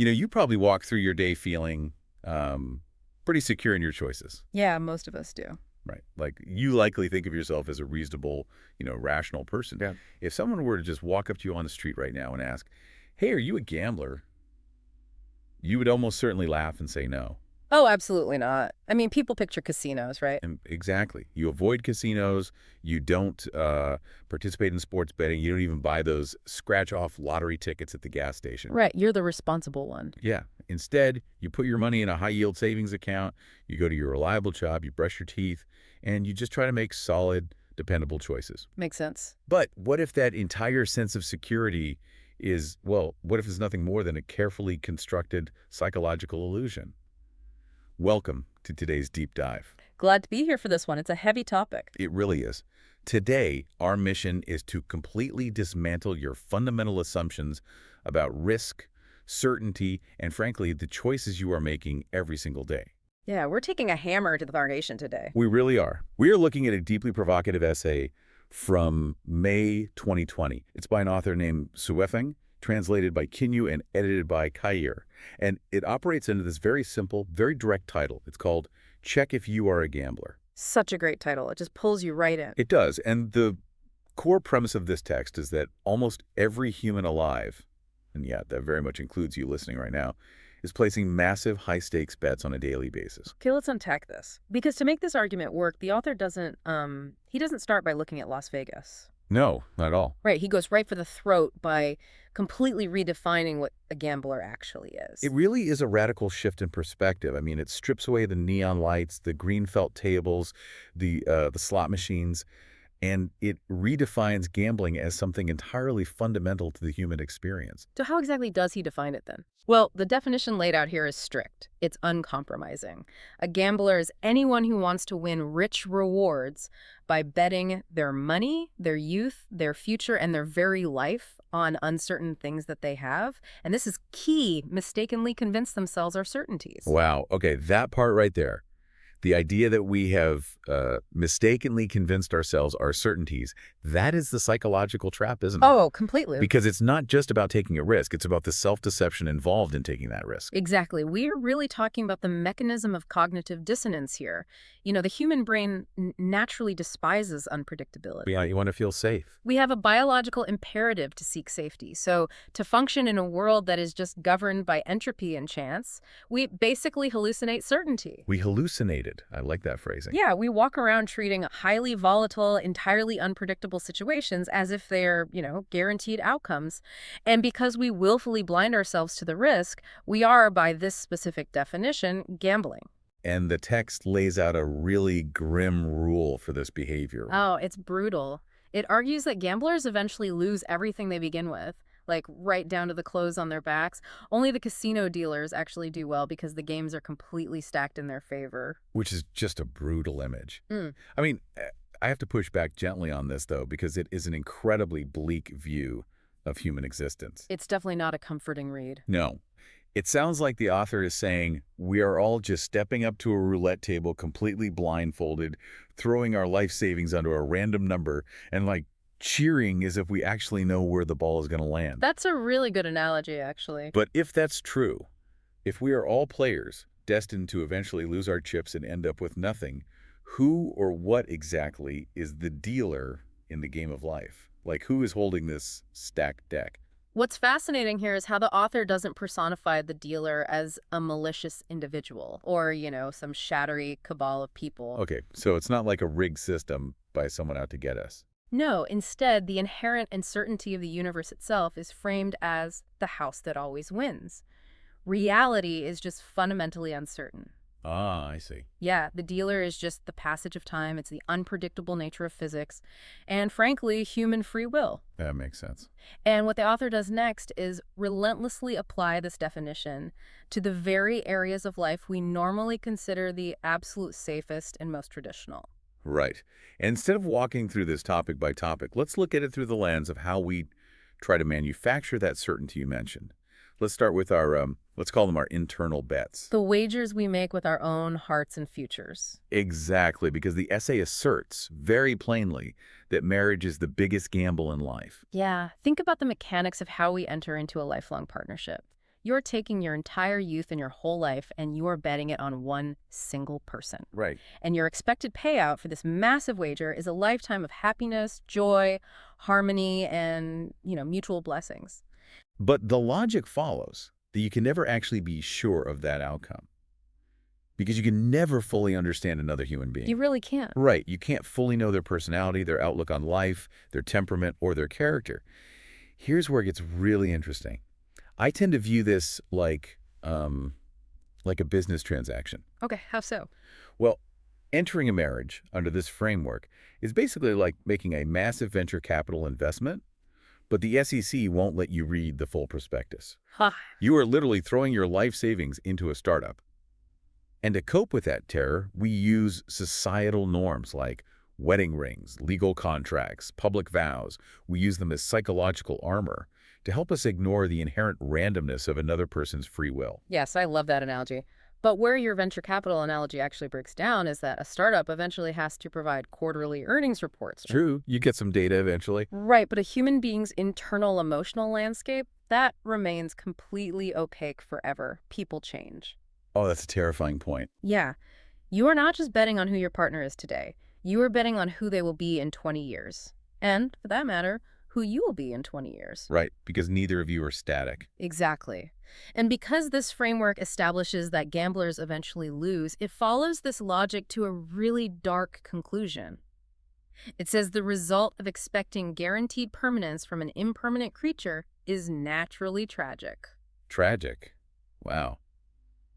You probably walk through your day feeling pretty secure in your choices. Yeah, most of us do. Right. Like, you likely think of yourself as a reasonable, rational person. Yeah. If someone were to just walk up to you on the street right now and ask, hey, are you a gambler? You would almost certainly laugh and say no. Oh, absolutely not. I mean, people picture casinos, right? And exactly. You avoid casinos. You don't participate in sports betting. You don't even buy those scratch-off lottery tickets at the gas station. Right, you're the responsible one. Yeah. Instead, you put your money in a high-yield savings account. You go to your reliable job. You brush your teeth. And you just try to make solid, dependable choices. Makes sense. But what if that entire sense of security is, well, what if it's nothing more than a carefully constructed psychological illusion? Welcome to today's deep dive. Glad to be here for this one. It's a heavy topic. It really is. Today, our mission is to completely dismantle your fundamental assumptions about risk, certainty, and frankly, the choices you are making every single day. Yeah, we're taking a hammer to the foundation today. We really are. We are looking at a deeply provocative essay from May 2020. It's by an author named Suefeng, translated by Kinyu and edited by Kair. And it operates under this very simple, very direct title. It's called Check If You Are a Gambler. Such a great title. It just pulls you right in. It does. And the core premise of this text is that almost every human alive, and yeah, that very much includes you listening right now, is placing massive high-stakes bets on a daily basis. Okay, let's unpack this. Because to make this argument work, the author doesn't start by looking at Las Vegas. No, not at all. Right, he goes right for the throat by completely redefining what a gambler actually is. It really is a radical shift in perspective. I mean, it strips away the neon lights, the green felt tables, the slot machines, and it redefines gambling as something entirely fundamental to the human experience. So how exactly does he define it then? Well, the definition laid out here is strict. It's uncompromising. A gambler is anyone who wants to win rich rewards by betting their money, their youth, their future, and their very life on uncertain things that they have. And this is key, mistakenly convince themselves are certainties. Wow. Okay, that part right there. The idea that we have mistakenly convinced ourselves our certainties, that is the psychological trap, isn't it? Oh, completely. Because it's not just about taking a risk. It's about the self-deception involved in taking that risk. Exactly. We are really talking about the mechanism of cognitive dissonance here. The human brain naturally despises unpredictability. Yeah, you want to feel safe. We have a biological imperative to seek safety. So to function in a world that is just governed by entropy and chance, we basically hallucinate certainty. We hallucinated. I like that phrasing. Yeah, we walk around treating highly volatile, entirely unpredictable situations as if they're, guaranteed outcomes. And because we willfully blind ourselves to the risk, we are, by this specific definition, gambling. And the text lays out a really grim rule for this behavior. Oh, it's brutal. It argues that gamblers eventually lose everything they begin with, like right down to the clothes on their backs. Only the casino dealers actually do well because the games are completely stacked in their favor. Which is just a brutal image. Mm. I mean, I have to push back gently on this, though, because it is an incredibly bleak view of human existence. It's definitely not a comforting read. No. It sounds like the author is saying we are all just stepping up to a roulette table completely blindfolded, throwing our life savings onto a random number, and cheering as if we actually know where the ball is going to land. That's a really good analogy, actually. But if that's true, if we are all players destined to eventually lose our chips and end up with nothing, who or what exactly is the dealer in the game of life? Who is holding this stacked deck? What's fascinating here is how the author doesn't personify the dealer as a malicious individual or, some shadowy cabal of people. Okay, so it's not like a rigged system by someone out to get us. No, instead, the inherent uncertainty of the universe itself is framed as the house that always wins. Reality is just fundamentally uncertain. Ah, I see. Yeah, the dealer is just the passage of time. It's the unpredictable nature of physics and, frankly, human free will. That makes sense. And what the author does next is relentlessly apply this definition to the very areas of life we normally consider the absolute safest and most traditional. Right. And instead of walking through this topic by topic, let's look at it through the lens of how we try to manufacture that certainty you mentioned. Let's start with our, let's call them our internal bets. The wagers we make with our own hearts and futures. Exactly, because the essay asserts very plainly that marriage is the biggest gamble in life. Yeah, think about the mechanics of how we enter into a lifelong partnership. You're taking your entire youth and your whole life and you are betting it on one single person. Right. And your expected payout for this massive wager is a lifetime of happiness, joy, harmony, and, mutual blessings. But the logic follows that you can never actually be sure of that outcome because you can never fully understand another human being. You really can't. Right. You can't fully know their personality, their outlook on life, their temperament, or their character. Here's where it gets really interesting. I tend to view this like a business transaction. Okay, how so? Well, entering a marriage under this framework is basically like making a massive venture capital investment, but the SEC won't let you read the full prospectus. Huh. You are literally throwing your life savings into a startup. And to cope with that terror, we use societal norms like wedding rings, legal contracts, public vows. We use them as psychological armor to help us ignore the inherent randomness of another person's free will. Yes, I love that analogy. But where your venture capital analogy actually breaks down is that a startup eventually has to provide quarterly earnings reports. True, you get some data eventually. Right, but a human being's internal emotional landscape, that remains completely opaque forever. People change. Oh, that's a terrifying point. Yeah. You are not just betting on who your partner is today. You are betting on who they will be in 20 years. And, for that matter, who you will be in 20 years. Right, because neither of you are static. Exactly. And because this framework establishes that gamblers eventually lose, it follows this logic to a really dark conclusion. It says the result of expecting guaranteed permanence from an impermanent creature is naturally tragic. Tragic. Wow.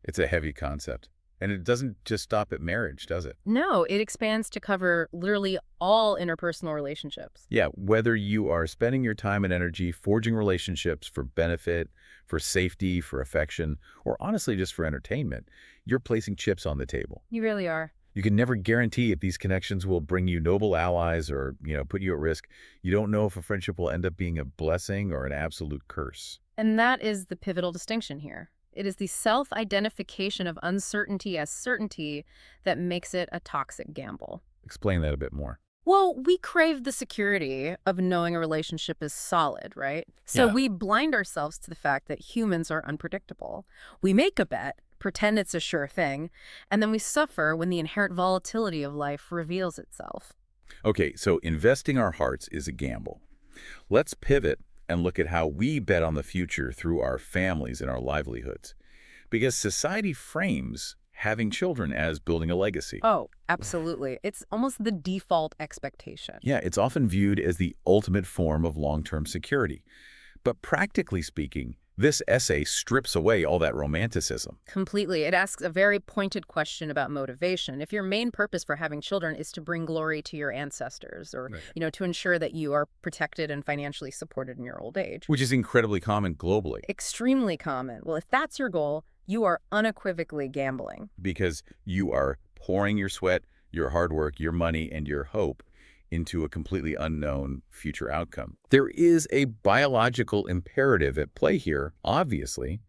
It's a heavy concept. And it doesn't just stop at marriage, does it? No, it expands to cover literally all interpersonal relationships. Yeah, whether you are spending your time and energy forging relationships for benefit, for safety, for affection, or honestly just for entertainment, you're placing chips on the table. You really are. You can never guarantee if these connections will bring you noble allies or, put you at risk. You don't know if a friendship will end up being a blessing or an absolute curse. And that is the pivotal distinction here. It is the self-identification of uncertainty as certainty that makes it a toxic gamble. Explain that a bit more. Well, we crave the security of knowing a relationship is solid, right? So Yeah. we blind ourselves to the fact that humans are unpredictable. We make a bet, pretend it's a sure thing, and then we suffer when the inherent volatility of life reveals itself. Okay, so investing our hearts is a gamble. Let's pivot and look at how we bet on the future through our families and our livelihoods. Because society frames having children as building a legacy. Oh, absolutely. It's almost the default expectation. Yeah, it's often viewed as the ultimate form of long-term security. But practically speaking, this essay strips away all that romanticism. Completely. It asks a very pointed question about motivation. If your main purpose for having children is to bring glory to your ancestors or, Right. to ensure that you are protected and financially supported in your old age. Which is incredibly common globally. Extremely common. Well, if that's your goal, you are unequivocally gambling. Because you are pouring your sweat, your hard work, your money, and your hope into a completely unknown future outcome. There is a biological imperative at play here, obviously,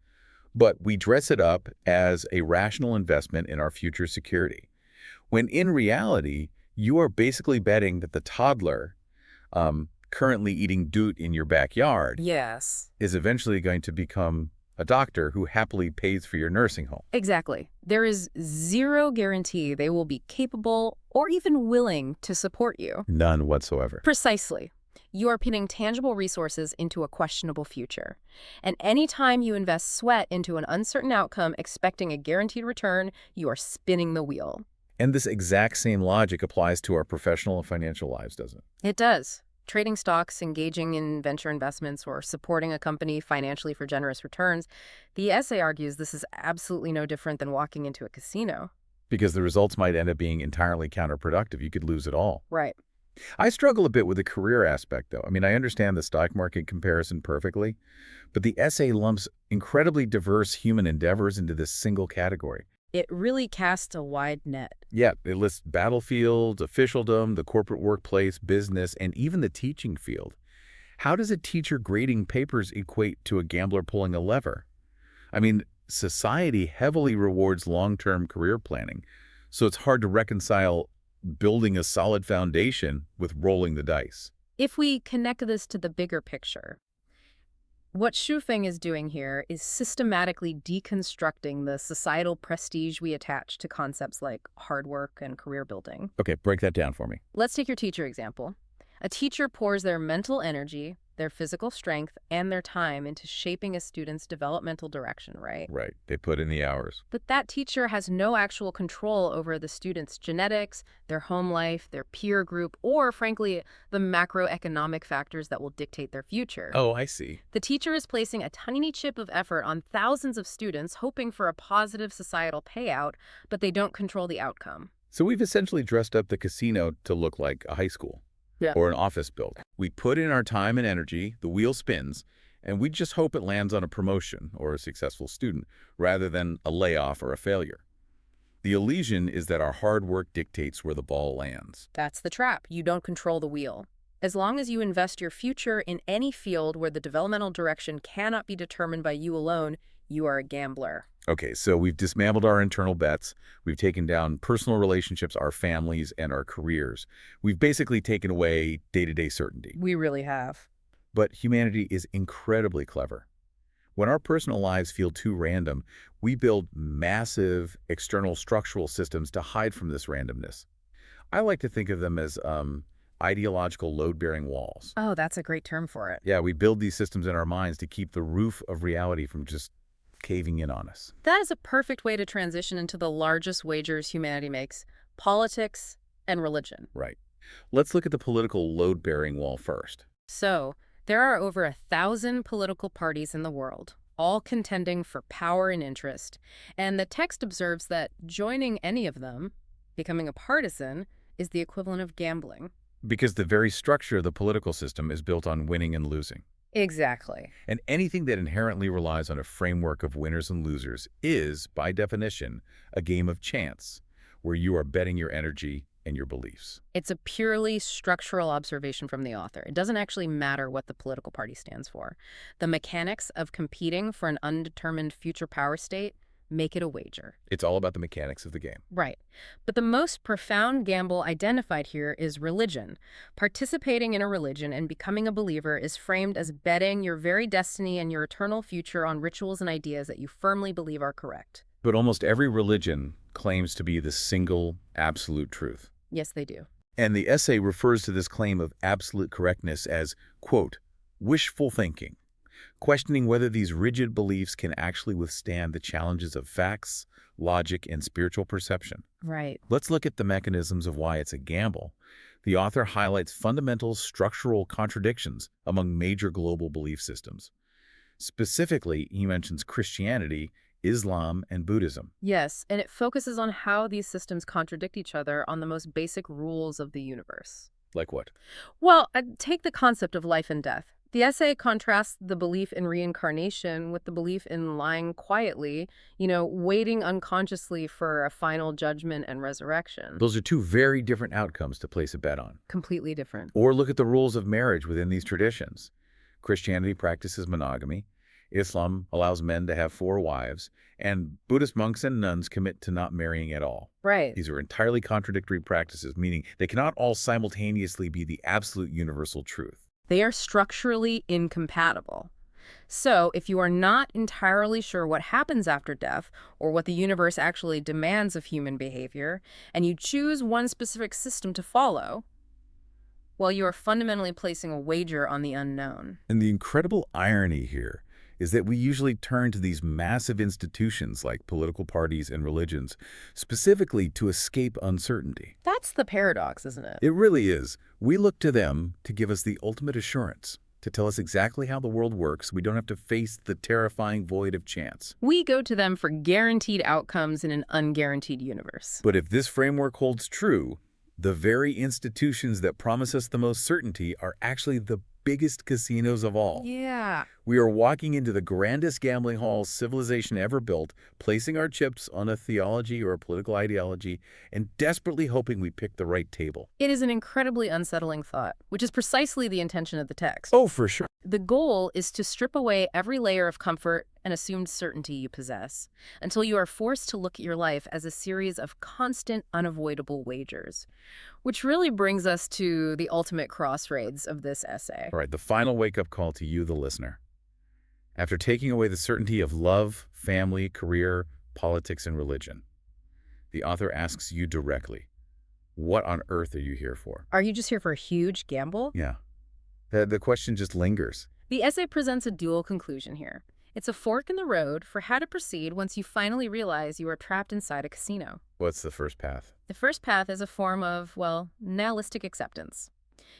but we dress it up as a rational investment in our future security. When in reality, you are basically betting that the toddler currently eating doot in your backyard Yes. is eventually going to become a doctor who happily pays for your nursing home. Exactly. There is zero guarantee they will be capable or even willing to support you. None whatsoever. Precisely. You are putting tangible resources into a questionable future. And anytime you invest sweat into an uncertain outcome expecting a guaranteed return, you are spinning the wheel. And this exact same logic applies to our professional and financial lives, doesn't it? It does. Trading stocks, engaging in venture investments, or supporting a company financially for generous returns, the essay argues this is absolutely no different than walking into a casino. Because the results might end up being entirely counterproductive. You could lose it all. Right. I struggle a bit with the career aspect, though. I mean, I understand the stock market comparison perfectly, but the essay lumps incredibly diverse human endeavors into this single category. It really casts a wide net. Yeah, it lists battlefields, officialdom, the corporate workplace, business, and even the teaching field. How does a teacher grading papers equate to a gambler pulling a lever? I mean, society heavily rewards long-term career planning, so it's hard to reconcile building a solid foundation with rolling the dice. If we connect this to the bigger picture, What Xu Feng is doing here is systematically deconstructing the societal prestige we attach to concepts like hard work and career building. Okay, break that down for me. Let's take your teacher example. A teacher pours their mental energy, their physical strength, and their time into shaping a student's developmental direction, right? Right, they put in the hours. But that teacher has no actual control over the student's genetics, their home life, their peer group, or, frankly, the macroeconomic factors that will dictate their future. Oh, I see. The teacher is placing a tiny chip of effort on thousands of students, hoping for a positive societal payout, but they don't control the outcome. So we've essentially dressed up the casino to look like a high school. Yeah. Or an office building. We put in our time and energy, the wheel spins, and we just hope it lands on a promotion or a successful student rather than a layoff or a failure. The illusion is that our hard work dictates where the ball lands. That's the trap. You don't control the wheel. As long as you invest your future in any field where the developmental direction cannot be determined by you alone, you are a gambler. Okay, so we've dismantled our internal bets. We've taken down personal relationships, our families, and our careers. We've basically taken away day-to-day certainty. We really have. But humanity is incredibly clever. When our personal lives feel too random, we build massive external structural systems to hide from this randomness. I like to think of them as ideological load-bearing walls. Oh, that's a great term for it. Yeah, we build these systems in our minds to keep the roof of reality from just caving in on us. That is a perfect way to transition into the largest wagers humanity makes: politics and religion. Right. Let's look at the political load-bearing wall first. So, there are over 1,000 political parties in the world, all contending for power and interest. And the text observes that joining any of them, becoming a partisan, is the equivalent of gambling. Because the very structure of the political system is built on winning and losing. Exactly. And anything that inherently relies on a framework of winners and losers is, by definition, a game of chance, where you are betting your energy and your beliefs. It's a purely structural observation from the author. It doesn't actually matter what the political party stands for. The mechanics of competing for an undetermined future power state make it a wager. It's all about the mechanics of the game. Right. But the most profound gamble identified here is religion. Participating in a religion and becoming a believer is framed as betting your very destiny and your eternal future on rituals and ideas that you firmly believe are correct. But almost every religion claims to be the single, absolute truth. Yes, they do. And the essay refers to this claim of absolute correctness as, quote, wishful thinking, questioning whether these rigid beliefs can actually withstand the challenges of facts, logic, and spiritual perception. Right. Let's look at the mechanisms of why it's a gamble. The author highlights fundamental structural contradictions among major global belief systems. Specifically, he mentions Christianity, Islam, and Buddhism. Yes, and it focuses on how these systems contradict each other on the most basic rules of the universe. Like what? Well, take the concept of life and death. The essay contrasts the belief in reincarnation with the belief in lying quietly, waiting unconsciously for a final judgment and resurrection. Those are two very different outcomes to place a bet on. Completely different. Or look at the rules of marriage within these traditions. Christianity practices monogamy. Islam allows men to have 4 wives, and Buddhist monks and nuns commit to not marrying at all. Right. These are entirely contradictory practices, meaning they cannot all simultaneously be the absolute universal truth. They are structurally incompatible. So, if you are not entirely sure what happens after death or what the universe actually demands of human behavior, and you choose one specific system to follow, well, you are fundamentally placing a wager on the unknown. And the incredible irony here is that we usually turn to these massive institutions like political parties and religions specifically to escape uncertainty. That's the paradox, isn't it? It really is. We look to them to give us the ultimate assurance, to tell us exactly how the world works. We don't have to face the terrifying void of chance. We go to them for guaranteed outcomes in an unguaranteed universe. But if this framework holds true, the very institutions that promise us the most certainty are actually the biggest casinos of all. Yeah. We are walking into the grandest gambling halls civilization ever built, placing our chips on a theology or a political ideology, and desperately hoping we pick the right table. It is an incredibly unsettling thought, which is precisely the intention of the text. Oh, for sure. The goal is to strip away every layer of comfort and assumed certainty you possess, until you are forced to look at your life as a series of constant, unavoidable wagers. Which really brings us to the ultimate crossroads of this essay. All right, the final wake-up call to you, the listener. After taking away the certainty of love, family, career, politics, and religion, the author asks you directly, what on earth are you here for? Are you just here for a huge gamble? Yeah, the question just lingers. The essay presents a dual conclusion here. It's a fork in the road for how to proceed once you finally realize you are trapped inside a casino. What's the first path? The first path is a form of, well, nihilistic acceptance.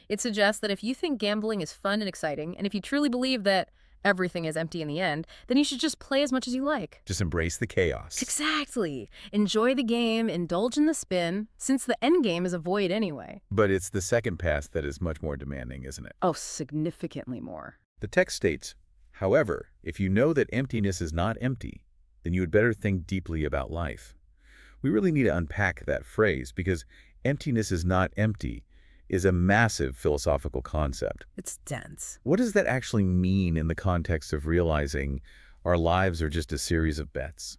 It suggests that if you think gambling is fun and exciting, and if you truly believe that everything is empty in the end, then you should just play as much as you like. Just embrace the chaos. Exactly. Enjoy the game, indulge in the spin, since the end game is a void anyway. But it's the second path that is much more demanding, isn't it? Oh, significantly more. The text states, however, if you know that emptiness is not empty, then you had better think deeply about life. We really need to unpack that phrase because emptiness is not empty is a massive philosophical concept. It's dense. What does that actually mean in the context of realizing our lives are just a series of bets?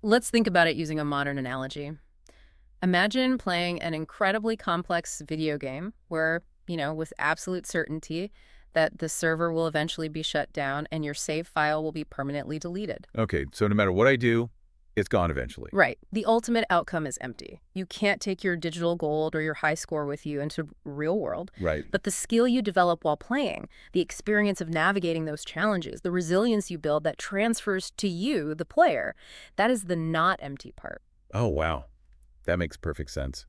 Let's think about it using a modern analogy. Imagine playing an incredibly complex video game where, with absolute certainty that the server will eventually be shut down and your save file will be permanently deleted. Okay, so no matter what I do, it's gone eventually. Right. The ultimate outcome is empty. You can't take your digital gold or your high score with you into real world. Right. But the skill you develop while playing, the experience of navigating those challenges, the resilience you build that transfers to you, the player, that is the not empty part. Oh, wow. That makes perfect sense.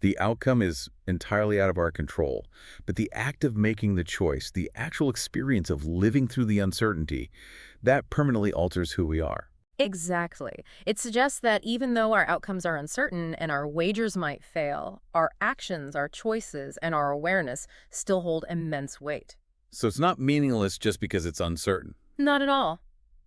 The outcome is entirely out of our control, but the act of making the choice, the actual experience of living through the uncertainty, that permanently alters who we are. Exactly. It suggests that even though our outcomes are uncertain and our wagers might fail, our actions, our choices, and our awareness still hold immense weight. So it's not meaningless just because it's uncertain. Not at all.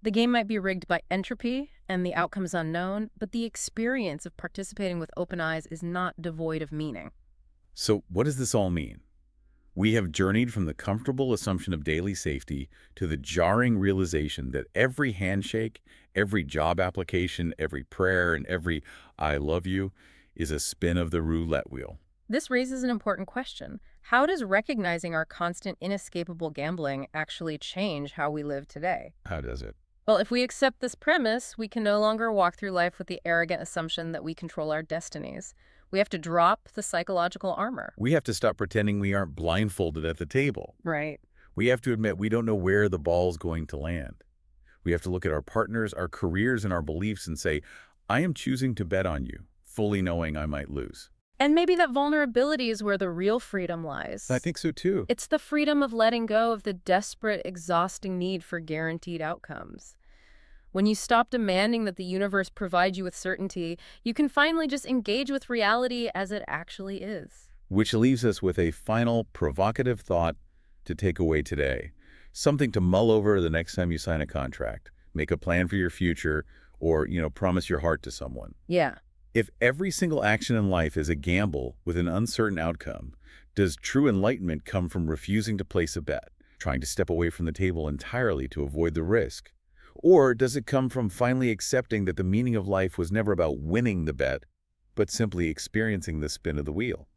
The game might be rigged by entropy and the outcome is unknown, but the experience of participating with open eyes is not devoid of meaning. So what does this all mean? We have journeyed from the comfortable assumption of daily safety to the jarring realization that every handshake, every job application, every prayer, and every I love you is a spin of the roulette wheel. This raises an important question. How does recognizing our constant, inescapable gambling actually change how we live today? How does it? Well, if we accept this premise, we can no longer walk through life with the arrogant assumption that we control our destinies. We have to drop the psychological armor. We have to stop pretending we aren't blindfolded at the table. Right. We have to admit we don't know where the ball's going to land. We have to look at our partners, our careers, and our beliefs and say, I am choosing to bet on you, fully knowing I might lose. And maybe that vulnerability is where the real freedom lies. I think so too. It's the freedom of letting go of the desperate, exhausting need for guaranteed outcomes. When you stop demanding that the universe provide you with certainty, you can finally just engage with reality as it actually is. Which leaves us with a final provocative thought to take away today. Something to mull over the next time you sign a contract, make a plan for your future, or, promise your heart to someone. Yeah. If every single action in life is a gamble with an uncertain outcome, does true enlightenment come from refusing to place a bet, trying to step away from the table entirely to avoid the risk? Or does it come from finally accepting that the meaning of life was never about winning the bet, but simply experiencing the spin of the wheel?